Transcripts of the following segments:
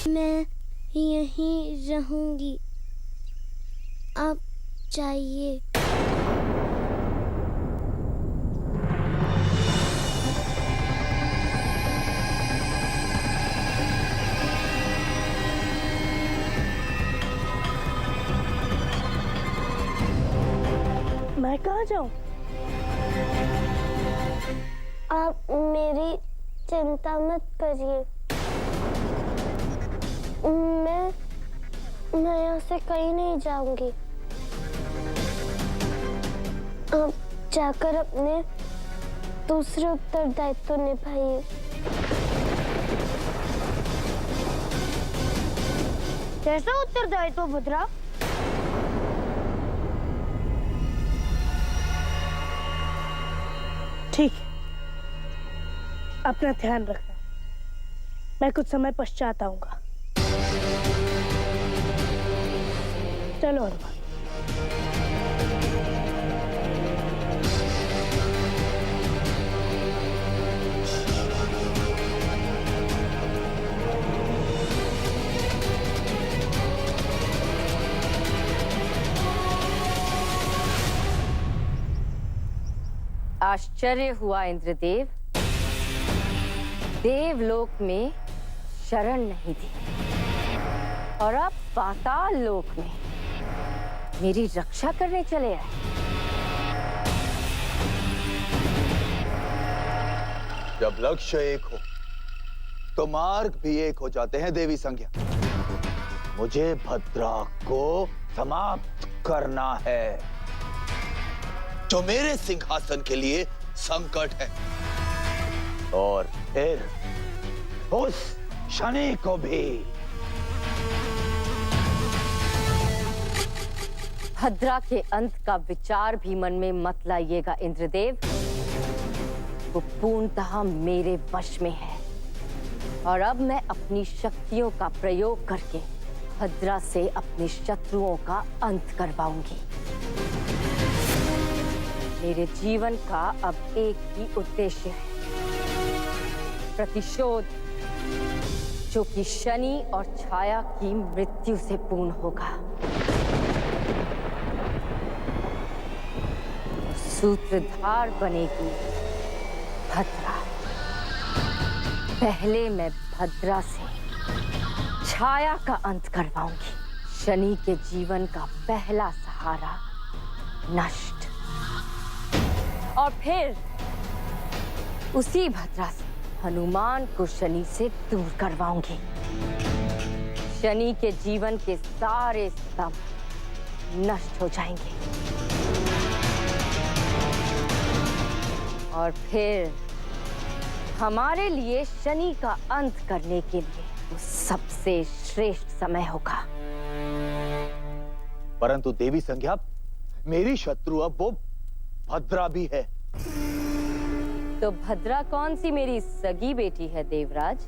मैं यहीं रहूंगी, आप जाइए। मैं कहाँ जाऊं? आप मेरी चिंता मत करिए। मैं यहाँ से कहीं नहीं जाऊंगी। आप जाकर अपने दूसरे उत्तरदायित्व निभाइए। कैसा उत्तरदायित्व भद्रा? ठीक है, अपना ध्यान रखना। मैं कुछ समय पश्चात आऊंगा। चलो हनुमान। आश्चर्य हुआ इंद्रदेव, देवलोक में शरण नहीं दी और अब पाताल लोक में मेरी रक्षा करने चले आए। जब लक्ष्य एक हो तो मार्ग भी एक हो जाते हैं देवी संज्ञा। मुझे भद्रा को समाप्त करना है, जो मेरे सिंहासन के लिए संकट है, और फिर उस शनि को भी। भद्रा के अंत का विचार भी मन में मत लाइएगा इंद्रदेव। वो पूर्णतः मेरे वश में है और अब मैं अपनी शक्तियों का प्रयोग करके भद्रा से अपने शत्रुओं का अंत करवाऊंगी। मेरे जीवन का अब एक ही उद्देश्य है, प्रतिशोध, जो कि शनि और छाया की मृत्यु से पूर्ण होगा। सूत्रधार बनेगी भद्रा। पहले मैं भद्रा से छाया का अंत करवाऊंगी। शनि के जीवन का पहला सहारा नष्ट, और फिर उसी भद्रा से हनुमान को शनि से दूर करवाऊंगी। शनि के जीवन के सारे स्तंभ नष्ट हो जाएंगे और फिर हमारे लिए शनि का अंत करने के लिए वो सबसे श्रेष्ठ समय होगा। परंतु देवी संज्ञा, मेरी शत्रु अब वो भद्रा भी है। तो भद्रा कौन सी मेरी सगी बेटी है देवराज?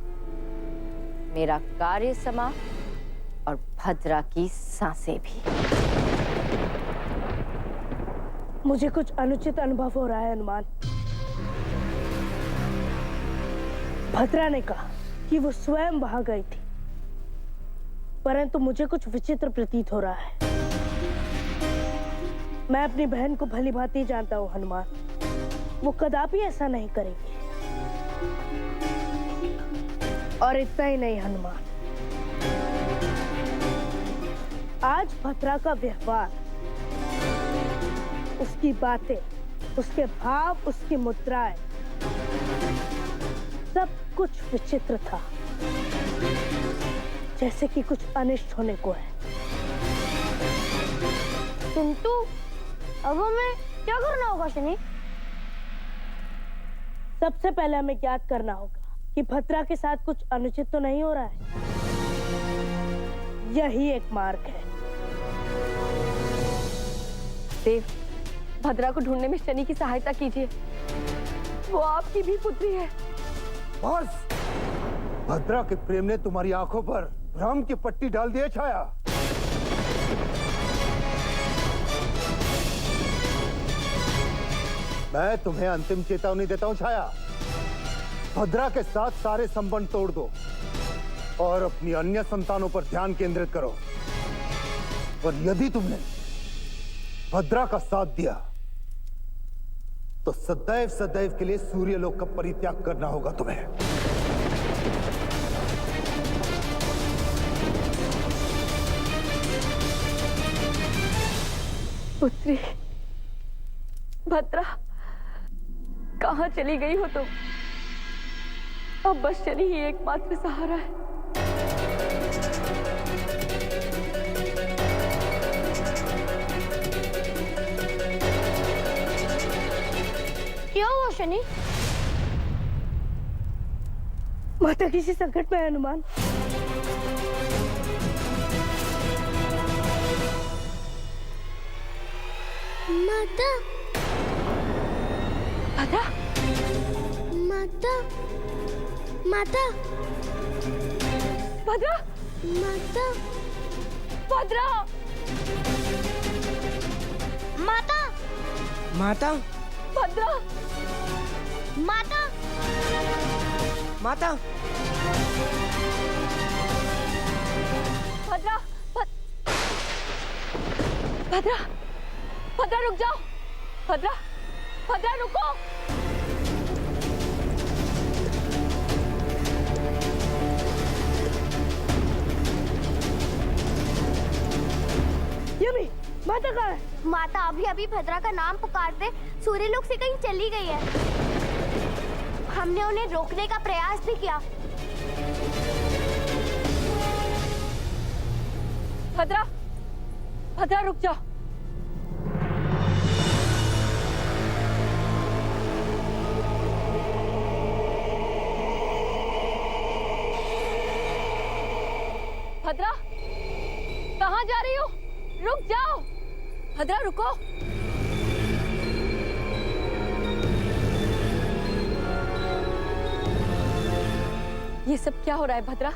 मेरा कार्य समाप्त और भद्रा की सांसें भी। मुझे कुछ अनुचित अनुभव हो रहा है हनुमान। भद्रा ने कहा कि वो स्वयं वहां गई थी, परंतु मुझे कुछ विचित्र प्रतीत हो रहा है। मैं अपनी बहन को भली भांति जानता हूं हनुमान, वो कदापि ऐसा नहीं करेगी। और इतना ही नहीं हनुमान, आज भद्रा का व्यवहार, उसकी बातें, उसके भाव, उसकी मुद्राएं, सब कुछ विचित्र था, जैसे कि कुछ अनिष्ट होने को है। किंतु अब हमें क्या करना होगा शनि? सबसे पहले हमें ज्ञात करना होगा कि भद्रा के साथ कुछ अनुचित तो नहीं हो रहा है। यही एक मार्ग है। देव, भद्रा को ढूंढने में शनि की सहायता कीजिए। वो आपकी भी पुत्री है। बस, भद्रा के प्रेम ने तुम्हारी आंखों पर भ्रम की पट्टी डाल दी है छाया। मैं तुम्हें अंतिम चेतावनी देता हूं छाया। भद्रा के साथ सारे संबंध तोड़ दो और अपनी अन्य संतानों पर ध्यान केंद्रित करो। और यदि तुमने भद्रा का साथ दिया तो सदैव सदैव के लिए सूर्यलोक का परित्याग करना होगा तुम्हें। पुत्री भद्रा, कहाँ चली गई हो तुम? अब बस शनि ही एकमात्र सहारा है। क्या हुआ शनि? माता किसी संकट में है हनुमान। माता, भद्रा, माता, माता, भद्रा, माता, भद्रा, माता, माता, भद्रा, माता, माता, भद्रा, भद्रा, भद्रा रुक जाओ। भद्रा, भद्रा रुको। यमी, माता कहाँ है? माता अभी अभी भद्रा का नाम पुकारते सूर्यलोक से कहीं चली गई है। हमने उन्हें रोकने का प्रयास भी किया। भद्रा, भद्रा रुक जाओ। भद्रा, कहाँ जा रही हो? रुक जाओ। भद्रा रुको। ये सब क्या हो रहा है भद्रा?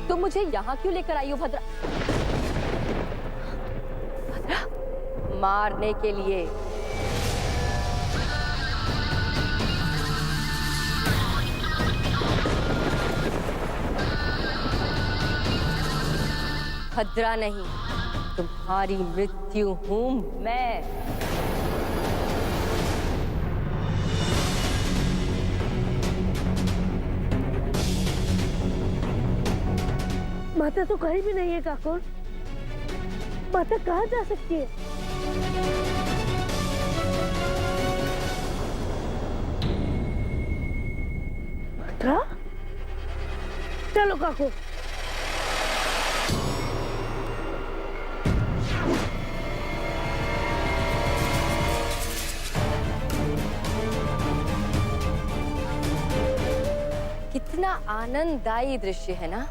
तुम मुझे यहाँ क्यों लेकर आई हो भद्रा? भद्रा, मारने के लिए। भद्रा नहीं, तुम्हारी मृत्यु हूं मैं। माता तो कहीं भी नहीं है काकुर। माता कहाँ जा सकती है? भद्रा, चलो काकुर। कितना आनंददायी दृश्य है ना,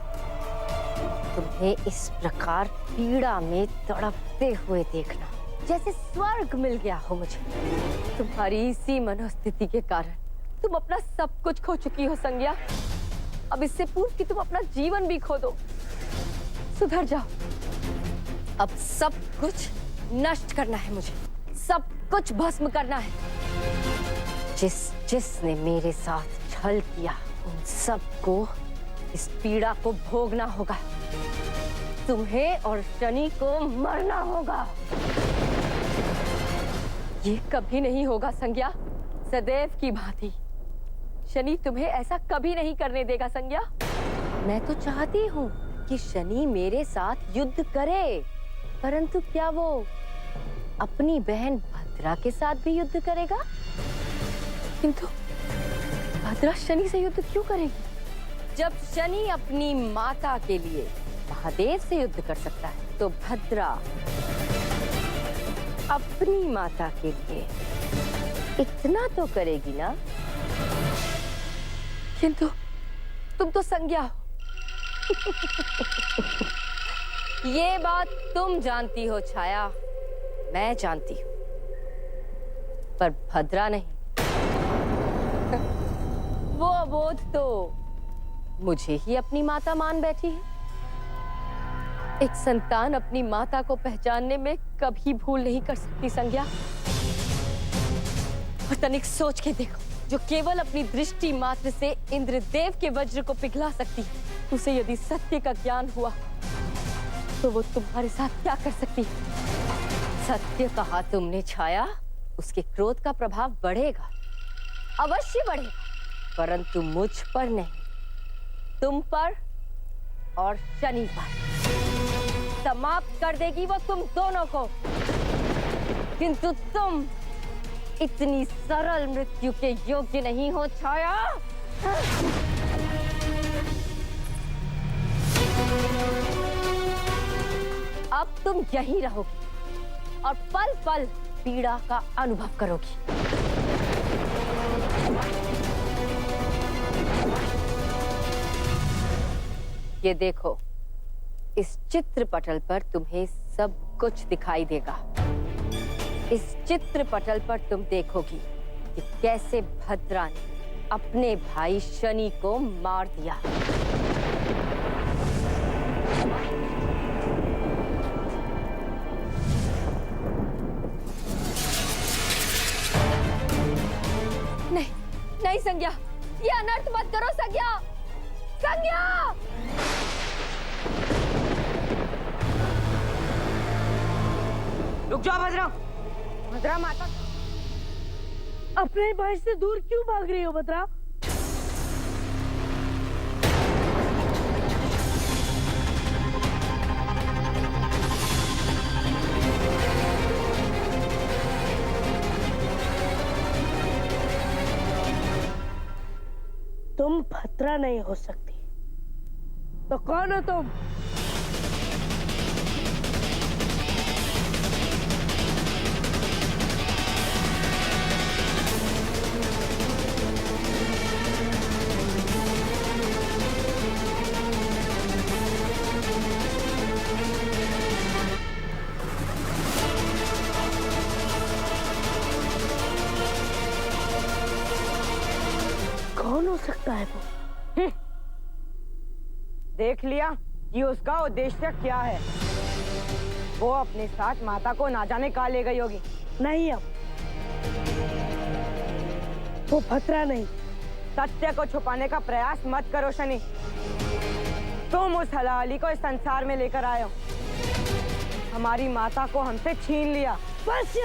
तुम्हें इस प्रकार पीड़ा में तड़पते हुए देखना, जैसे स्वर्ग मिल गया हो मुझे। तुम्हारी इसी मनोस्थिति के कारण तुम अपना सब कुछ खो चुकी हो संज्ञा। अब इससे पूर्व कि तुम अपना जीवन भी खो दो। सुधर जाओ। अब सब कुछ नष्ट करना है मुझे, सब कुछ भस्म करना है। जिसने मेरे साथ छल किया उन सबको इस पीड़ा को भोगना होगा। तुम्हें और शनि को मरना होगा। ये कभी नहीं होगा संज्ञा, सदैव की भांति। शनि तुम्हें ऐसा कभी नहीं करने देगा संज्ञा। मैं तो चाहती हूँ कि शनि मेरे साथ युद्ध करे, परंतु क्या वो अपनी बहन भद्रा के साथ भी युद्ध करेगा? किंतु भद्रा शनि से युद्ध क्यों करेगी? जब शनि अपनी माता के लिए महादेव से युद्ध कर सकता है, तो भद्रा अपनी माता के लिए इतना तो करेगी ना। किंतु तुम तो संज्ञा हो। ये बात तुम जानती हो छाया, मैं जानती हूं, पर भद्रा नहीं। वो अबोध तो मुझे ही अपनी माता मान बैठी है। एक संतान अपनी माता को पहचानने में कभी भूल नहीं कर सकती संज्ञा। और तनिक सोच के देखो, जो केवल अपनी दृष्टि मात्र से इंद्रदेव के वज्र को पिघला सकती है, उसे यदि सत्य का ज्ञान हुआ तो वो तुम्हारे साथ क्या कर सकती है? सत्य कहा तुमने छाया, उसके क्रोध का प्रभाव बढ़ेगा, अवश्य बढ़ेगा, परंतु मुझ पर नहीं, तुम पर और शनि पर। समाप्त कर देगी वो तुम दोनों को। किंतु तुम इतनी सरल मृत्यु के योग्य नहीं हो छाया। अब तुम यहीं रहोगी और पल पल पीड़ा का अनुभव करोगी। ये देखो, इस चित्रपटल पर तुम्हें सब कुछ दिखाई देगा। इस चित्रपटल पर तुम देखोगी कि कैसे भद्रा ने अपने भाई शनि को मार दिया। नहीं, नहीं संज्ञा, ये अनर्थ मत करो संज्ञा। संज्ञा! रुक जाओ भद्रा। भद्रा माता, अपने भाई से दूर क्यों भाग रही हो भद्रा? तुम भद्रा नहीं हो सकती, तो कौन हो तुम? कौन हो सकता है वो? देख लिया कि उसका उद्देश्य क्या है। वो अपने साथ माता को ना जाने कहाँ ले गई होगी। नहीं, अब वो भद्रा नहीं। सत्य को छुपाने का प्रयास मत करो शनि। तुम उस हलाली को इस संसार में लेकर आए हो, हमारी माता को हमसे छीन लिया। बस